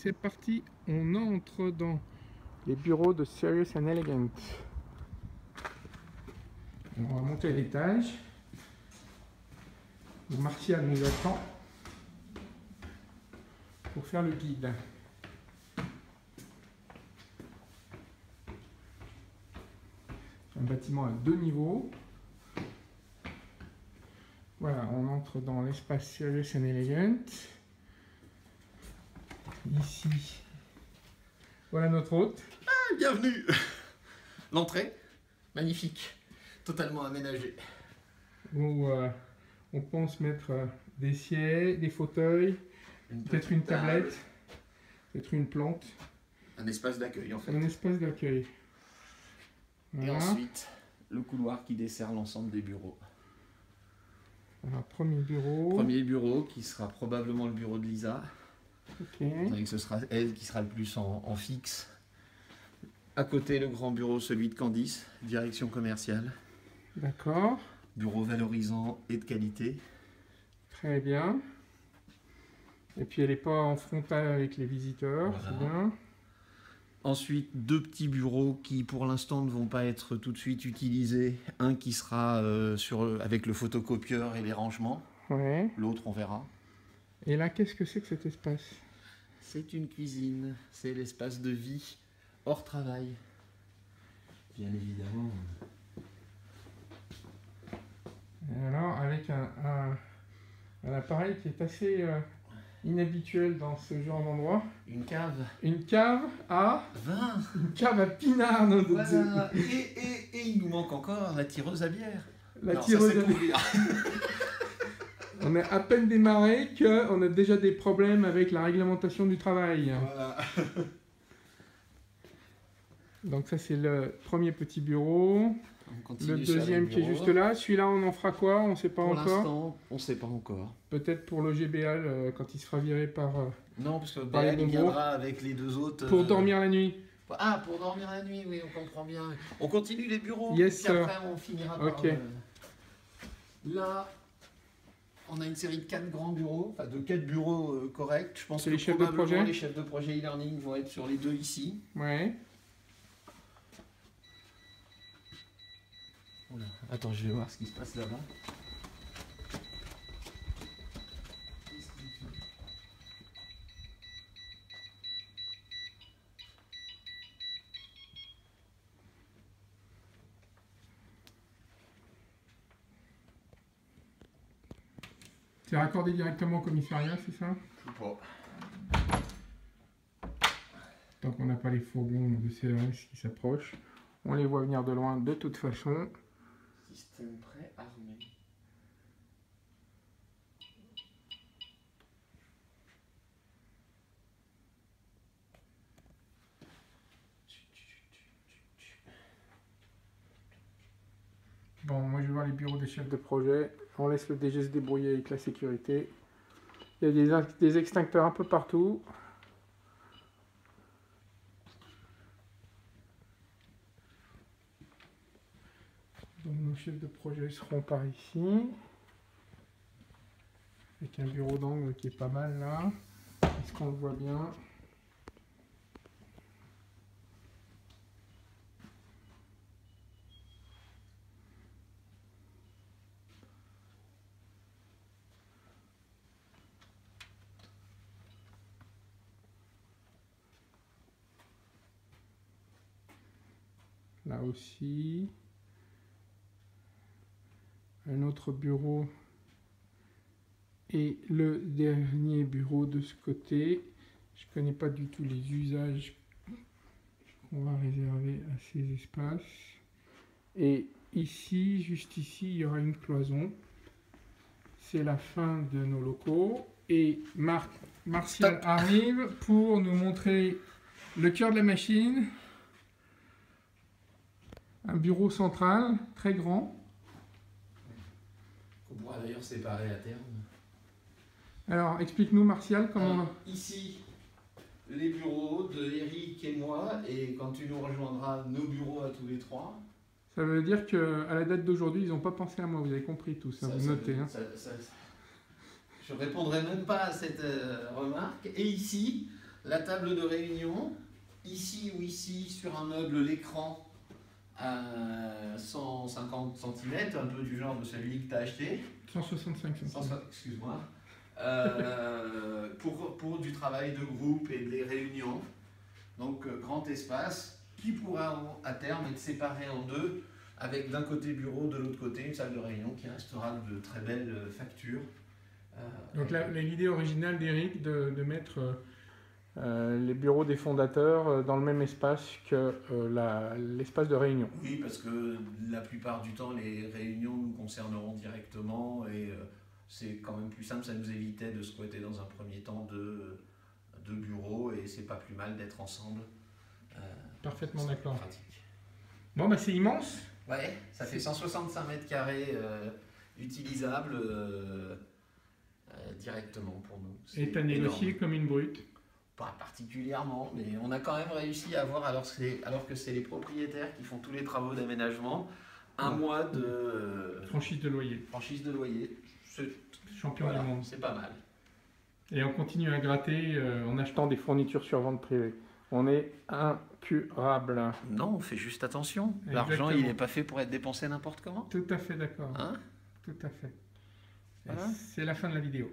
c'est parti, on entre dans les bureaux de Serious and Elegant. On va monter à l'étage. Martial nous attend pour faire le guide. Un bâtiment à 2 niveaux. Voilà, on entre dans l'espace Serious and Elegant. Ici, voilà notre hôte. Ah, bienvenue. L'entrée, magnifique, totalement aménagée. Où on pense mettre des sièges, des fauteuils, peut-être une tablette, peut-être une plante. Un espace d'accueil en fait. Un espace d'accueil. Voilà. Et ensuite, le couloir qui dessert l'ensemble des bureaux. Alors, premier bureau. Premier bureau qui sera probablement le bureau de Lisa. Ok. Vous savez que ce sera elle qui sera le plus en fixe. À côté, le grand bureau, celui de Candice, direction commerciale. D'accord. Bureau valorisant et de qualité. Très bien. Et puis elle n'est pas en frontal avec les visiteurs, Voilà. c'est bien. Ensuite, 2 petits bureaux qui pour l'instant ne vont pas être tout de suite utilisés. Un qui sera avec le photocopieur et les rangements. Ouais. L'autre, on verra. Et là, qu'est-ce que c'est que cet espace? C'est une cuisine. C'est l'espace de vie hors travail. Bien évidemment. Et alors, avec un appareil qui est assez inhabituel dans ce genre d'endroit. Une cave. Une cave à... Vin. Une cave à pinard. Non, Voilà. Et il nous manque encore la tireuse à bière. La Non, tireuse ça, à bière. On est à peine démarré qu'on a déjà des problèmes avec la réglementation du travail. Voilà. Donc ça c'est le premier petit bureau. Le deuxième qui est juste là. Celui-là on en fera quoi? On ne sait pas pour encore. Pour l'instant, on ne sait pas encore. Peut-être pour le GBL quand il sera viré par... non, parce que par les il bonbons. viendra avec les 2 autres. Pour dormir la nuit. Ah, pour dormir la nuit, oui, on comprend bien. On continue les bureaux. Yes, et puis après on finira par... Ok. Là, on a une série de 4 grands bureaux, enfin de 4 bureaux corrects. Je pense que les chefs de probablement projet les chefs de projet e-learning vont être sur les 2 ici. Ouais. Oula. Attends, je vais voir ce qui se passe là-bas. C'est raccordé directement au commissariat, c'est ça? Je sais pas. Tant qu'on n'a pas les fourgons de CRS qui s'approchent. On les voit venir de loin de toute façon. Système prêt armé. Bon, moi je vais voir les bureaux des chefs de projet. On laisse le DG se débrouiller avec la sécurité. Il y a des extincteurs un peu partout. Donc nos chefs de projet seront par ici. Avec un bureau d'angle qui est pas mal là. Est-ce qu'on le voit bien? Là aussi. Un autre bureau. Et le dernier bureau de ce côté. Je ne connais pas du tout les usages qu'on va réserver à ces espaces. Et ici, juste ici, il y aura une cloison. C'est la fin de nos locaux. Et Martial arrive pour nous montrer le cœur de la machine. Un bureau central, très grand. On pourra d'ailleurs séparer à terme. Alors, explique-nous, Martial, comment... Ici, les bureaux de Eric et moi, et quand tu nous rejoindras, nos bureaux à tous les 3. Ça veut dire qu'à la date d'aujourd'hui, ils n'ont pas pensé à moi, vous avez compris tout ça, vous notez. Hein. Je ne répondrai même pas à cette remarque. Et ici, La table de réunion, ici ou ici, sur un meuble, l'écran à 150 cm, un peu du genre de celui que tu as acheté. 165 cm. Excuse-moi. Pour du travail de groupe et des réunions. Donc, grand espace qui pourra à terme être séparé en deux, avec d'un côté bureau, de l'autre côté une salle de réunion qui restera de très belles factures. Donc l'idée originale d'Eric de mettre les bureaux des fondateurs dans le même espace que l'espace de réunion. Oui, parce que la plupart du temps, les réunions nous concerneront directement et c'est quand même plus simple, ça nous évitait de squatter dans un premier temps deux bureaux et c'est pas plus mal d'être ensemble. Parfaitement d'accord. Pratique. Bon, bah c'est immense. Ouais, ça fait 165 mètres carrés utilisables directement pour nous. Et tu as négocié comme une brute. Pas particulièrement, mais on a quand même réussi à avoir, alors que c'est les propriétaires qui font tous les travaux d'aménagement, un mois de franchise de loyer. Franchise de loyer. Champion du monde. C'est pas mal. Et on continue à gratter en achetant des fournitures sur vente privée. On est incurable. Non, on fait juste attention. L'argent, il n'est pas fait pour être dépensé n'importe comment. Tout à fait d'accord. Hein? Tout à fait. Voilà. C'est la fin de la vidéo.